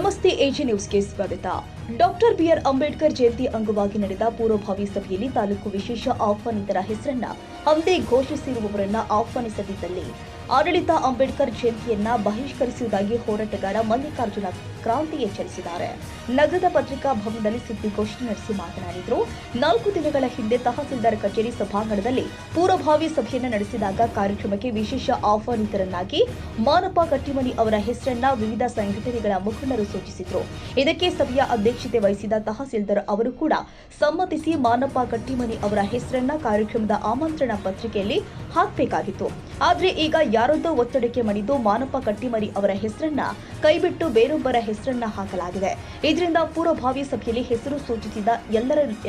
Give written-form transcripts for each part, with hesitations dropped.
ನಮಸ್ತೆ ಎಜಿ ನ್ಯೂಸ್ಗೆ ಸ್ವಾಗತ. ಡಾಕ್ಟರ್ ಬಿಆರ್ ಅಂಬೇಡ್ಕರ್ ಜಯಂತಿ ಅಂಗವಾಗಿ ನಡೆದ ಪೂರ್ವಭಾವಿ ಸಭೆಯಲ್ಲಿ ತಾಲೂಕು ವಿಶೇಷ ಆಹ್ವಾನಿತರ ಹೆಸರನ್ನ ಹಂದೆ ಘೋಷಿಸಿರುವವರನ್ನ ಆಹ್ವಾನಿಸದಿದ್ದಲ್ಲಿ ಆಡಳಿತ ಅಂಬೇಡ್ಕರ್ ಜಯಂತಿಯನ್ನ ಬಹಿಷ್ಕರಿಸುವುದಾಗಿ ಹೋರಾಟಗಾರ ಮಲ್ಲಿಕಾರ್ಜುನ ಕ್ರಾಂತಿ ಎಚ್ಚರಿಸಿದ್ದಾರೆ. ನಗರದ ಪತ್ರಿಕಾ ಭವನದಲ್ಲಿ ಸುದ್ದಿಗೋಷ್ಠಿ ನಡೆಸಿ ಮಾತನಾಡಿದರು. 4 ದಿನಗಳ ಹಿಂದೆ ತಹಸೀಲ್ದಾರ್ ಕಚೇರಿ ಸಭಾಂಗಣದಲ್ಲಿ ಪೂರ್ವಭಾವಿ ಸಭೆಯನ್ನು ನಡೆಸಿದಾಗ ಕಾರ್ಯಕ್ರಮಕ್ಕೆ ವಿಶೇಷ ಆಹ್ವಾನಿತರನ್ನಾಗಿ ಮಾನಪ್ಪ ಕಟ್ಟಿಮನಿ ಅವರ ಹೆಸರನ್ನ ವಿವಿಧ ಸಂಘಟನೆಗಳ ಮುಖಂಡರು ಸೂಚಿಸಿದರು. ಇದಕ್ಕೆ ಸಭೆಯ ಅಧ್ಯಕ್ಷತೆ ವಹಿಸಿದ ತಹಸೀಲ್ದಾರ್ ಅವರು ಕೂಡ ಸಮ್ಮತಿಸಿ ಮಾನಪ್ಪ ಕಟ್ಟಿಮನಿ ಅವರ ಹೆಸರನ್ನ ಕಾರ್ಯಕ್ರಮದ ಆಮಂತ್ರಣ ಪತ್ರಿಕೆಯಲ್ಲಿ ಹಾಕಬೇಕಾಗಿತ್ತು. ಆದರೆ ಈಗ ಯಾರೊಂದೋ ಒತ್ತಡಕ್ಕೆ ಮಣಿದು ಮಾನಪ್ಪ ಕಟ್ಟಿಮನಿ ಅವರ ಹೆಸರನ್ನ ಕೈಬಿಟ್ಟು ಬೇರೊಬ್ಬರ ಹೆಸರನ್ನ ಹಾಕಲಾಗಿದೆ. ಇದರಿಂದ ಪೂರ್ವಭಾವಿ ಸಭೆಯಲ್ಲಿ ಹೆಸರು ಸೂಚಿಸಿದ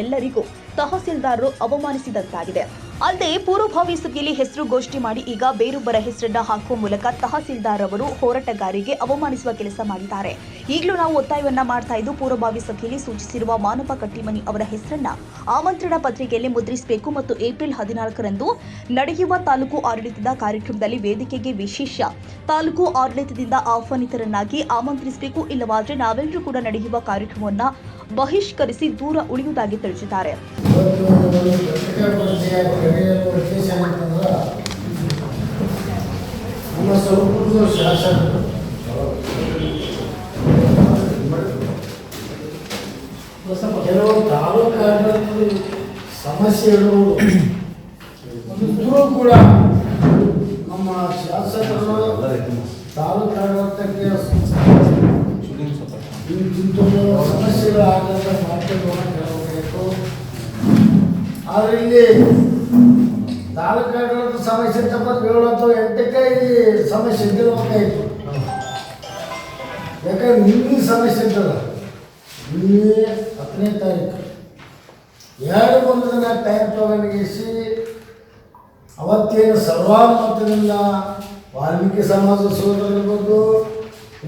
ಎಲ್ಲರಿಗೂ ತಹಸೀಲ್ದಾರರು ಅವಮಾನಿಸಿದಂತಾಗಿದೆ. ಅಲ್ಲದೆ ಪೂರ್ವಭಾವಿ ಸಭೆಯಲ್ಲಿ ಹೆಸರು ಘೋಷಣೆ ಮಾಡಿ ಈಗ ಬೇರೊಬ್ಬರ ಹೆಸರನ್ನ ಹಾಕುವ ಮೂಲಕ ತಹಸೀಲ್ದಾರ್ ಅವರು ಹೋರಾಟಗಾರರಿಗೆ ಅವಮಾನಿಸುವ ಕೆಲಸ ಮಾಡಿದ್ದಾರೆ. ಈಗಲೂ ನಾವು ಒತ್ತಾಯವನ್ನ ಮಾಡ್ತಾ ಇದ್ದು ಪೂರ್ವಭಾವಿ ಸಭೆಯಲ್ಲಿ ಸೂಚಿಸಿರುವ ಮಾನಪ್ಪ ಕಟ್ಟಿಮನಿ ಅವರ ಹೆಸರನ್ನ ಆಮಂತ್ರಣ ಪತ್ರಿಕೆಯಲ್ಲಿ ಮುದ್ರಿಸಬೇಕು ಮತ್ತು ಏಪ್ರಿಲ್ 14ರಂದು ನಡೆಯುವ ತಾಲೂಕು ಆಡಳಿತದ ಕಾರ್ಯಕ್ರಮದಲ್ಲಿ ವೇದಿಕೆಗೆ ವಿಶೇಷ ತಾಲೂಕು ಆಡಳಿತದಿಂದ ಆಹ್ವಾನಿತರನ್ನಾಗಿ ಆಮಂತ್ರಿಸಬೇಕು. ಇಲ್ಲವಾದರೆ ನಾವೆಲ್ಲರೂ ಕೂಡ ನಡೆಯುವ ಕಾರ್ಯಕ್ರಮವನ್ನು ಬಹಿಷ್ಕರಿಸಿ ದೂರ ಉಳಿಯುವುದಾಗಿ ತಿಳಿಸಿದ್ದಾರೆ. ಕೆಲವು ತಾಲೂಕು ಸಮಸ್ಯೆಗಳು ಕೂಡ ನಮ್ಮ ಶಾಸಕರು ತಾಲೂಕು ಆಡಳಿತಕ್ಕೆ ಸಮಸ್ಯೆಗಳು ಆಗದ ಮಾಡ್ಕೊಂಡು ಆದರೆ ಇಲ್ಲಿ ತಾಲೂಕು ಆಡಳಿತ ಸಮಸ್ಯೆ ತಪ್ಪ 7 ಅಥವಾ 8ಕ್ಕೆ ಇಲ್ಲಿ ಸಮಸ್ಯೆ ಇದ್ದಿರಬೇಕಾಯಿತು. ಯಾಕಂದ್ರೆ ನಿನ್ನೆ ಸಮಸ್ಯೆ ಇದ್ದಲ್ಲ, ನಿನ್ನೆ 10ನೇ ತಾರೀಕು 2 ದಿನ ಟೈಮ್ ತಗೊಂಡಿಸಿ ಅವತ್ತೇನು ಸರ್ವಾನುಮತದಿಂದ ವಾಲ್ಮೀಕಿ ಸಮಾಜ ಸೋದರರಿರ್ಬೋದು,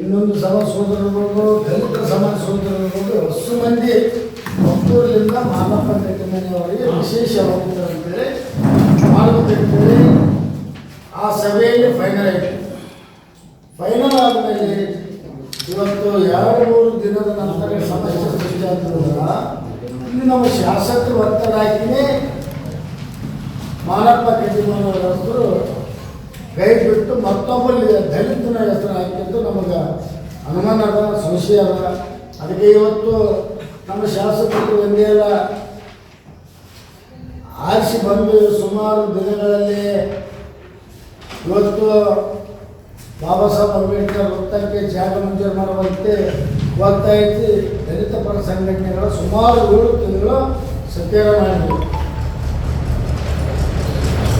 ಇನ್ನೊಂದು ಸಮಾಜ ಸೋದರರಿರ್ಬೋದು, ದಲಿತ ಸಮಾಜ ಸೋದರರಿರ್ಬೋದು, ಹೊಸ ಮಂದಿ ಒತ್ತೂರಿನಿಂದ ಮಾನಪ್ಪ ಕಟ್ಟಿಮನಿ ಅವರಿಗೆ ವಿಶೇಷ ಅಂತೇಳಿ ಮಾಡಬೇಕಂತೇಳಿ ಆ ಸಭೆಯಲ್ಲಿ ಫೈನಲ್ ಆಯಿತು. ಫೈನಲ್ ಆದಮೇಲೆ ಇವತ್ತು 2-3 ದಿನದ ನಂತರ ಸಮಸ್ಯೆ ಸೃಷ್ಟಿಯಾದ್ರಿಂದ ಇಲ್ಲಿ ನಮ್ಮ ಶಾಸಕರು ಒತ್ತಡ ಹಾಕಿನೇ ಮಾನಪ್ಪ ಕಟ್ಟಿಮನಿ ಅವರ ಹೆಸರು ಕೈ ಬಿಟ್ಟು ಮತ್ತೊಬ್ಬಲ್ಲಿ ದಲಿತನ ಹೆಸರು ಹಾಕಿದ್ದು ನಮಗೆ ಅನುಮಾನ ಅದ, ಸಂಶಯ ಅದ. ಅದಕ್ಕೆ ಇವತ್ತು ನಮ್ಮ ಶಾಸಕರು ಒಂದೇ ಎಲ್ಲ ಆರಿಸಿ ಬಂದು ಸುಮಾರು ದಿನಗಳಲ್ಲಿ ಇವತ್ತು ಬಾಬಾ ಸಾಹೇಬ್ ಅಂಬೇಡ್ಕರ್ ವೃತ್ತಕ್ಕೆ ಜಾಗ ಮಂಜೂರು ಮಾಡುವಂತೆ ಒತ್ತಾಯಿಸಿ ದಲಿತ ಪರ ಸಂಘಟನೆಗಳು ಸುಮಾರು 7 ತಿಂಗಳು ಸತ್ಯಾಗ್ರಹ ಮಾಡಿದರು.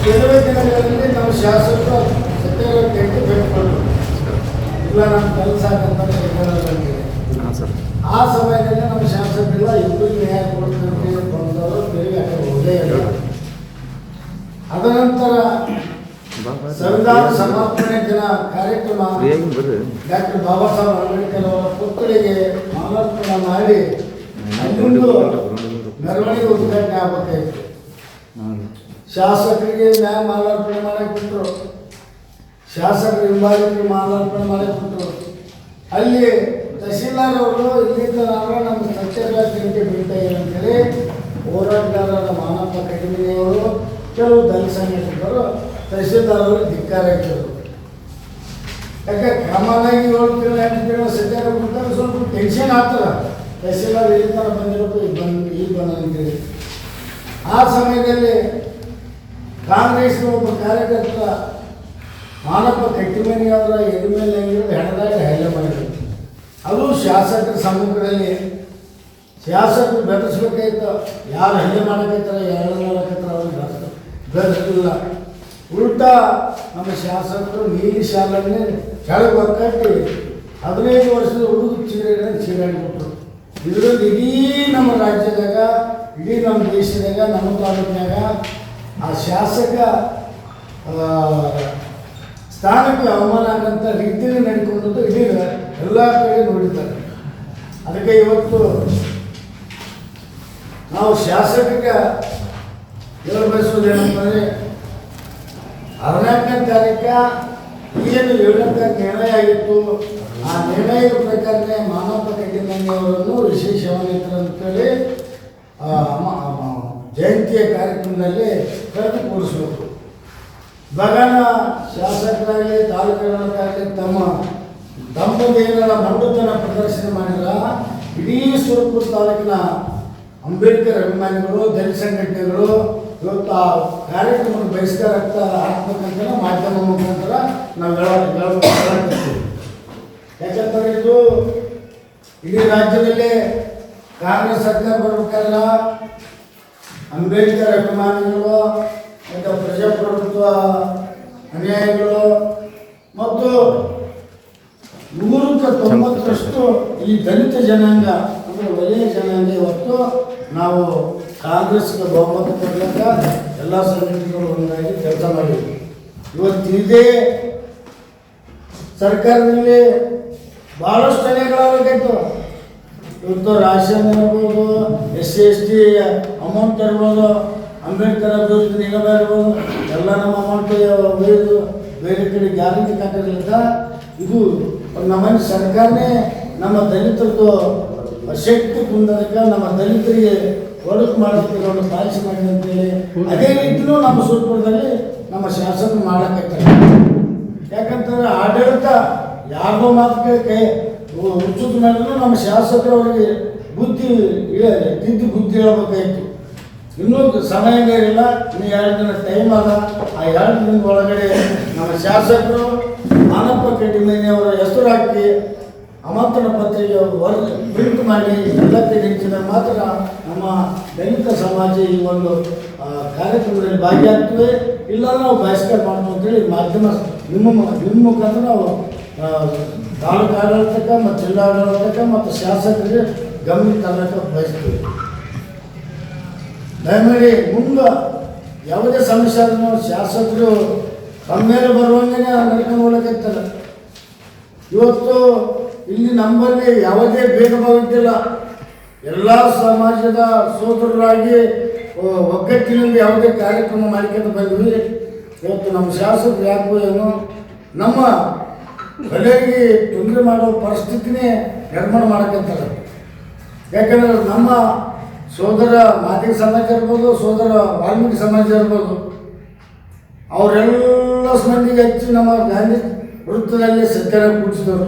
ಕೆಲವೇ ದಿನಗಳಲ್ಲಿ ನಮ್ಮ ಶಾಸಕರು ಸತ್ಯಾಗ್ರಹಕ್ಕೆ ಬೇಡಿಕೊಂಡರು, ಇಲ್ಲ ನಮ್ಮ ಕೆಲಸ ಆಗಂತ ಹೇಳಲಾಗಿದೆ. ಆ ಸಮಯದಲ್ಲಿ ನಮ್ಮ ಶಾಸಕರೆಲ್ಲ ಇಬ್ಬರಿಗೆ ನ್ಯಾಯ ಕೊಡ್ತಾರೆ ಬಂದವರು ತಿರುಗಿ ಆ ಕಡೆ ಹೋಗೇ ಇಲ್ಲ. ಅದನಂತರ ಸಂವಿಧಾನ ಸಮರ್ಪಣೆ ದಿನ ಕಾರ್ಯಕ್ರಮ ಡಾಕ್ಟರ್ ಬಾಬಾ ಸಾಹೇಬ್ ಅಂಬೇಡ್ಕರ್ ಅವರ ಪುತ್ಥಳಿಗೆ ಮಾಲಾರ್ಪಣೆ ಮಾಡಿ ಅಲ್ಲಿಂದು ಮೆರವಣಿಗೆ ಉದ್ಘಾಟನೆ ಆಗಬೇಕಾಯಿತು. ಶಾಸಕರಿಗೆ ನ್ಯಾಯ ಮಾಲಾರ್ಪಣೆ ಮಾಡಕ್ಕೆ ಬಿಟ್ಟರು, ಶಾಸಕರು ಹಿಂಬಾಲಿಕರಿಗೆ ಮಾಲಾರ್ಪಣೆ ಮಾಡಕ್ಕೆ ಬಿಟ್ಟರು. ಅಲ್ಲಿ ತಹಸೀಲ್ದಾರ್ ಅವರು ಇಲ್ಲಿಂದ ನಾವು ನಮ್ಮ ಸತ್ಯಾಗ್ರಹ ಬಿಡ್ತಾ ಇಲ್ಲ ಅಂತೇಳಿ ಹೋರಾಟಗಾರರ ಮಾನಪ್ಪ ಕಟ್ಟಿಮನಿ ಅವರು ಕೆಲವು ದಲಿತ ಸಂಘಟಕರು ತಹಸೀಲ್ದಾರ್ ಅವರು ಧಿಕ್ಕಾರ ಹಾಕಿದರು. ಯಾಕೆ ಕ್ರಮವಾಗಿ 7 ತಿಂಗಳು 8 ತಿಂಗಳು ಸತ್ಯಾಗ್ರಹ ಬಿಡ್ತಾರೆ, ಸ್ವಲ್ಪ ಟೆನ್ಷನ್ ಆಗ್ತದೆ. ತಹಸೀಲ್ದಾರ್ ಇಲ್ಲಿ ಥರ ಬಂದಿರೋದು ಈಗ ಬಂದಂತೇಳಿ ಆ ಸಮಯದಲ್ಲಿ ಕಾಂಗ್ರೆಸ್ನ ಒಬ್ಬ ಕಾರ್ಯಕರ್ತ ಮಾನಪ್ಪ ಕಟ್ಟಿಮನಿ ಅವರ ಎದೆ ಮೇಲೆ ಹೆಣದಾಗ ಹಲ್ಲೆ ಮಾಡಿದ್ರು. ಅದು ಶಾಸಕರ ಸಮ್ಮುಖದಲ್ಲಿ ಶಾಸಕರು ಬೆದರಿಸ್ಬೇಕಾಯ್ತು. ಯಾರು ಹಲ್ಲೆ ಮಾಡಕೈತಾರೆ, ಯಾರು ಮಾಡಕತ್ತಾರ ಅವ್ರಿಗೆ ಬೆದರಿಸಿಲ್ಲ. ಉಲ್ಟಾ ನಮ್ಮ ಶಾಸಕರು ನೀಲಿ ಶಾಲೆಯನ್ನೇ ಕೆಳಗೆ ಒಕ್ಕಟ್ಟಿ 15 ವರ್ಷದ ಹುಡುಗ ಚೀರಾಡಿಬಿಟ್ರು. ಇದರಲ್ಲಿ ಇಡೀ ನಮ್ಮ ರಾಜ್ಯದಾಗ, ಇಡೀ ನಮ್ಮ ದೇಶದಾಗ, ನಮ್ಮ ತಾಲೂಕಿನಾಗ ಆ ಶಾಸಕ ಸ್ಥಾನಕ್ಕೆ ಅವಮಾನ ಆಗಂಥ ರೀತಿಯಲ್ಲಿ ನಡ್ಕೊಂಡದ್ದು ಇಡೀ ಎಲ್ಲ ಕಡೆ ನೋಡಿದ್ದಾರೆ. ಅದಕ್ಕೆ ಇವತ್ತು ನಾವು ಶಾಸಕರಿಗೆ ಹೇಳ ಬಯಸುವುದೇನೆಂದರೆ 14ನೇ ತಾರೀಕು ಏನು 7ನೇ ತಾರೀಕು ನಿರ್ಣಯ ಆಗಿತ್ತು, ಆ ನಿರ್ಣಯದ ಪ್ರಕಾರನೇ ಮಾನಪ್ಪ ಕಟ್ಟಿಮನಿಯವರನ್ನು ವಿಶೇಷವಾದ ಅಂತೇಳಿ ಜಯಂತಿಯ ಕಾರ್ಯಕ್ರಮದಲ್ಲಿ ಕರೆದು ಕೂರಿಸಬೇಕು. ಬಗನ ಶಾಸಕರಾಗಲಿ ತಾಲೂಕುಗಳಾಗಲಿ ತಮ್ಮ ದಂಪತಿಗಳ ಮಂಡುತನ ಪ್ರದರ್ಶನ ಮಾಡಿದ ಇಡೀ ಸುರಪುರ ತಾಲೂಕಿನ ಅಂಬೇಡ್ಕರ್ ಅಭಿಮಾನಿಗಳು, ದಲಿತ ಸಂಘಟನೆಗಳು ಇವತ್ತು ಆ ಕಾರ್ಯಕ್ರಮವನ್ನು ಬಹಿಷ್ಕಾರ ಹಾಕ್ಬೇಕಂತ ಮಾಧ್ಯಮ ಮುಖಾಂತರ ನಾವು ಹೇಳಬೇಕು. ಯಾಕಂದ್ರೆ ಇದು ಇಡೀ ರಾಜ್ಯದಲ್ಲಿ ಕಾಂಗ್ರೆಸ್ ಸರ್ಕಾರ ಬರಬೇಕಾದ್ರೆ ಅಂಬೇಡ್ಕರ್ ಅಭಿಮಾನಿಗಳು ಮತ್ತು ಪ್ರಜಾಪ್ರಭುತ್ವ ಅನ್ಯಾಯಗಳು ಮತ್ತು 190% ಈ ದಲಿತ ಜನಾಂಗ ಅಂದರೆ ವಲಯ ಜನಾಂಗ ಇವತ್ತು ನಾವು ಕಾಂಗ್ರೆಸ್ಗೆ ಬಹುಮತ ಕೊಡಲಿಕ್ಕ ಎಲ್ಲ ಸಂಘಟನೆಗಳು ಒಂದಾಗಿ ಕೆಲಸ ಮಾಡಿದ್ವಿ. ಇವತ್ತು ಇದೇ ಸರ್ಕಾರದಲ್ಲಿ ಭಾಳಷ್ಟು ಅನ್ಯಾಯಗಳಾಗಬೇಕು. ಇವತ್ತು ರಾಶನ್ ಇರ್ಬೋದು, SC/ST ಅಮೌಂಟ್ ಇರ್ಬೋದು, ಅಂಬೇಡ್ಕರ್ ಅಭಿವೃದ್ಧಿ ನಿಗಮ ಇರ್ಬೋದು, ಎಲ್ಲ ನಮ್ಮ ಅಮೌಂಟ್ ಒಯ್ದು ಬೇರೆ ಕಡೆ ಗ್ಯಾರಂಟಿ ಕಾಕೋದ್ರಿಂದ ಇದು ನಮ್ಮಲ್ಲಿ ಸರ್ಕಾರನೇ ನಮ್ಮ ದಲಿತರದ್ದು ಶಕ್ತಿ ಕುಂದದಕ್ಕೆ ನಮ್ಮ ದಲಿತರಿಗೆ ಒಡಕು ಮಾಡೋದಕ್ಕೆ ಒಂದು ಪಾಲಿಸಿ ಮಾಡಿದೆ ಅಂತೇಳಿ ಅದೇ ರೀತಿಯೂ ನಮ್ಮ ಸುರಪುರದಲ್ಲಿ ನಮ್ಮ ಶಾಸಕರು ಮಾಡಕತ್ತಾರೆ. ಯಾಕಂತಂದ್ರೆ ಆಡಳಿತ ಯಾರಿಗೋ ಮಾತು ಕೈ ಹುಚ್ಚುತ್ತ ಮಾಡಿದ್ರು ನಮ್ಮ ಶಾಸಕರು ಅವರಿಗೆ ಬುದ್ಧಿ ಬುದ್ಧಿ ಹೇಳಬೇಕಾಯ್ತು. ಇನ್ನೂ ಸಮಯ ಇರಲಿಲ್ಲ, ಇನ್ನು 2 ದಿನ ಟೈಮ್ ಅದ. ಆ 2 ದಿನದ ಒಳಗಡೆ ನಮ್ಮ ಶಾಸಕರು ಮಾನಪ್ಪ ಕಟ್ಟಿಮನಿಯವರ ಹೆಸರು ಹಾಕಿ ಆಮಂತ್ರಣ ಪತ್ರಿಕೆ ಪ್ರಿಂಟ್ ಮಾಡಿ ಎಲ್ಲಕ್ಕೆ ನಿಂತಿದ ಮಾತ್ರ ನಮ್ಮ ದಲಿತ ಸಮಾಜ ಈ ಒಂದು ಕಾರ್ಯಕ್ರಮದಲ್ಲಿ ಭಾಗಿಯಾಗ್ತವೆ. ಇಲ್ಲ ನಾವು ಬಹಿಷ್ಕಾರ ಮಾಡ್ತೀವಿ ಅಂತೇಳಿ ಮಾಧ್ಯಮ ನಿಮ್ಮ ಮುಖಾಂತರ ನಾವು ತಾಲೂಕು ಆಡಳಿತಕ್ಕೆ ಮತ್ತು ಜಿಲ್ಲಾಡಳಿತಕ್ಕೆ ಮತ್ತು ಶಾಸಕರಿಗೆ ಗಮನ ತರಲಿಕ್ಕೆ ಬಯಸ್ತೀವಿ. ದಯಮಾಡಿ ಮುಂದೆ ಯಾವುದೇ ಸಮಸ್ಯೆ ಆದ್ರೂ ಶಾಸಕರು ತಮ್ಮ ಮೇಲೆ ಬರುವಂಗೆ ನಡ್ಕೊಂಡು ಹೋಗ್ಲಿಕ್ಕಿರ್ತಾರೆ. ಇವತ್ತು ಇಲ್ಲಿ ನಮ್ಮಲ್ಲಿ ಯಾವುದೇ ಭೇದ ಭಾವ ಇದ್ದಿಲ್ಲ. ಎಲ್ಲ ಸಮಾಜದ ಸೋದರರಾಗಿ ಒಗ್ಗಟ್ಟಿನಿಂದ ಯಾವುದೇ ಕಾರ್ಯಕ್ರಮ ಮಾಡಿಕೊಂಡು ಬಂದ್ವಿ. ಇವತ್ತು ನಮ್ಮ ಶಾಸಕರು ಯಾಕೋ ಏನೋ ನಮ್ಮ ಕಲೆಗೆ ತೊಂದರೆ ಮಾಡೋ ಪರಿಸ್ಥಿತಿನೇ ನಿರ್ಮಾಣ ಮಾಡಕಂತಾರೆ. ಯಾಕಂದ್ರೆ ನಮ್ಮ ಸೋದರ ಮಾದಿಗ ಸಮಾಜ ಇರ್ಬೋದು, ಸೋದರ ವಾಲ್ಮೀಕಿ ಸಮಾಜ ಇರ್ಬೋದು, ಅವರೆಲ್ಲ ಮಂದಿಗೆ ಹಚ್ಚಿ ನಮ್ಮ ಗಾಂಧಿ ವೃತ್ತದಲ್ಲಿ ಸತ್ಯಾಗ್ರಹ ಕೂಡಿಸಿದವರು.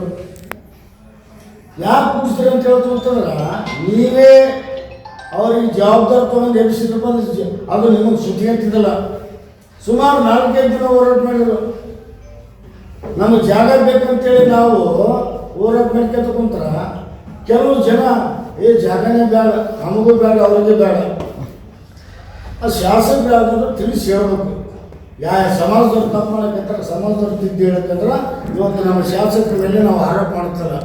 ಯಾಕೆ ಕೂಡಿಸ್ತಾರೆ ಅಂತ ಹೇಳ್ತಂತಂದ್ರೆ ನೀವೇ ಅವ್ರಿಗೆ ಜವಾಬ್ದಾರಿ ತೊಗೊಂಡು ಎಬ್ಸಿದ್ರಪ್ಪ ಅದು ನಿಮಗೆ ಸುದ್ದಿ ಅಂತಿದ್ದಲ್ಲ. ಸುಮಾರು 4-5 ದಿನ ಹೋರಾಟ ಮಾಡಿದ್ರು. ನಮಗೆ ಜಾಗ ಬೇಕಂತೇಳಿ ನಾವು ಹೋರಾಟ ಮಾಡ್ಕೊಂತ ಕುಂತರ ಕೆಲವು ಜನ ಜಾಗನೇ ಬೇಡ, ನಮಗೂ ಬೇಡ, ಅವ್ರಿಗೆ ಬೇಡ. ಆ ಶಾಸಕರು ಯಾವುದಾದ್ರು ತಿಳಿಸಿ ಹೇಳ್ಬೇಕು. ಸಮಾಜದವ್ರು ತಪ್ಪು ಮಾಡಕ್ಕಂತಾರೆ, ಸಮಾಜದವ್ರು ತಿದ್ದಿ ಹೇಳಕ್ಕಂದ್ರೆ ಇವತ್ತು ನಮ್ಮ ಶಾಸಕರ ಮೇಲೆ ನಾವು ಆರೋಪ ಮಾಡ್ತಾರೆ.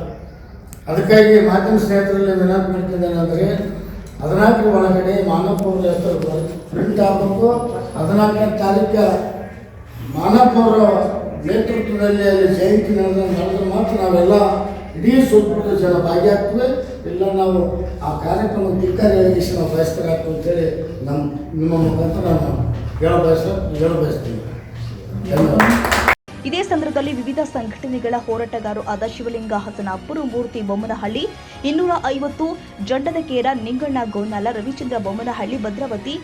ಅದಕ್ಕಾಗಿ ಮಾಧ್ಯಮ ಸ್ನೇಹಿತರಲ್ಲಿ ವಿನಂತಿ ಮಾಡ್ತಿದ್ದೇನೆಂದರೆ 14 ಒಳಗಡೆ ಮಾನಪ್ಪ ಅವರ ಹೆಸರು ಪ್ರಿಂಟ್ ಆಗಬೇಕು. 14ನೇ ತಾರೀಕು ಮಾನಪ್ಪ ಅವರ ನೇತೃತ್ವದಲ್ಲಿ ಅಲ್ಲಿ ಜಯಂತಿ ನಡೆದ್ರೆ ಮಾತ್ರ ನಾವೆಲ್ಲ ಇಡೀ ಸುರಪುರದ ಜನ ಭಾಗಿಯಾಗ್ತದೆ. ಇಲ್ಲ ನಾವು ಆ ಕಾರ್ಯಕ್ರಮ ಧಿಕ್ಕಾರ ಹೇಳಿಸಿ ನಾವು ಬಯಸ್ತಾರೆ ಆಗ್ತದೆ ಅಂತೇಳಿ ನಿಮ್ಮ ಮುಖಾಂತರ ನಾನು ಹೇಳಬಯಸ್ತೀನಿ. ಇದೇ ಸಂದರ್ಭದಲ್ಲಿ ವಿವಿಧ ಸಂಘಟನೆಗಳ ಹೋರಾಟಗಾರರು ಆದ ಶಿವಲಿಂಗ ಹಸನಾಪುರ, ಮೂರ್ತಿ ಬೊಮ್ಮನಹಳ್ಳಿ, 250, ಜಂಡದಕೇರ, ನಿಂಗಣ್ಣ ಗೋನಾಲ, ರವಿಚಂದ್ರ ಬೊಮ್ಮನಹಳ್ಳಿ, ಭದ್ರಾವತಿ,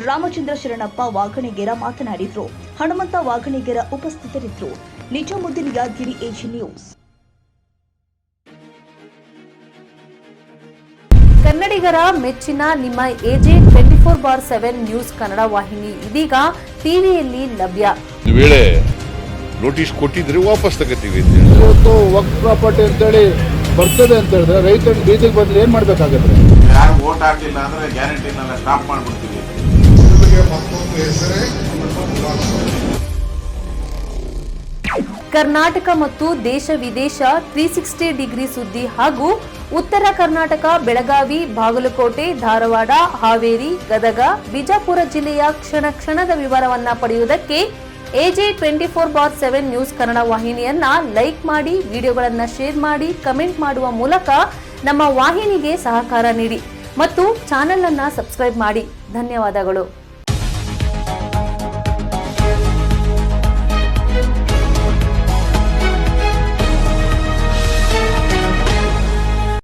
ರಾಮಚಂದ್ರ ಶರಣಪ್ಪ ವಾಘಣೆಗೇರ ಮಾತನಾಡಿದರು. ಹನುಮಂತ ವಾಘಣೆಗೇರ ಉಪಸ್ಥಿತರಿದ್ದರು. Nizamuddin Yadgiri, AG news. ಕನ್ನಡಿಗರ ಮೆಚ್ಚಿನ ನಿಮ್ಮ AG 24/7 ನ್ಯೂಸ್ ಕನ್ನಡ ವಾಹಿನಿ ಇದೀಗ ಟಿವಿಯಲ್ಲಿ ಲಭ್ಯ. ವೇಳೆ ನೋಟಿಸ್ ಕೊಟ್ಟಿದ್ರೆ ವಾಪಸ್ ತಗೋತೀವಿ. ಇವತ್ತು ವಕ್ಫ್ ಪ್ರಾಪರ್ಟಿ ಅಂತೇಳಿ ಬರ್ತದೆ ಅಂತ ಹೇಳಿದ್ರೆ ರೈತರು ಬೀದಿಗೆ ಬಂದ್ರೆ ಏನ್ ಮಾಡ್ಬೇಕಾಗತ್ತೆ? ಯಾರು ವೋಟ್ ಹಾಕಲಿಲ್ಲ ಅಂದ್ರೆ ಗ್ಯಾರಂಟಿನೆಲ್ಲ ಸ್ಟಾಪ್ ಮಾಡ್ಬಿಡ್ತೀವಿ. ಕರ್ನಾಟಕ ಮತ್ತು ದೇಶ ವಿದೇಶ 360 ಡಿಗ್ರಿ ಸುದ್ದಿ ಹಾಗೂ ಉತ್ತರ ಕರ್ನಾಟಕ, ಬೆಳಗಾವಿ, ಬಾಗಲಕೋಟೆ, ಧಾರವಾಡ, ಹಾವೇರಿ, ಗದಗ, ಬಿಜಾಪುರ ಜಿಲ್ಲೆಯ ಕ್ಷಣ ಕ್ಷಣದ ವಿವರವನ್ನ ಪಡೆಯುವುದಕ್ಕೆ AG 24/7 ನ್ಯೂಸ್ ಕನ್ನಡ ವಾಹಿನಿಯನ್ನ ಲೈಕ್ ಮಾಡಿ, ವಿಡಿಯೋಗಳನ್ನ ಶೇರ್ ಮಾಡಿ, ಕಮೆಂಟ್ ಮಾಡುವ ಮೂಲಕ ನಮ್ಮ ವಾಹಿನಿಗೆ ಸಹಕಾರ ನೀಡಿ ಮತ್ತು ಚಾನೆಲ್ ಅನ್ನ ಸಬ್ಸ್ಕ್ರೈಬ್ ಮಾಡಿ. ಧನ್ಯವಾದಗಳು.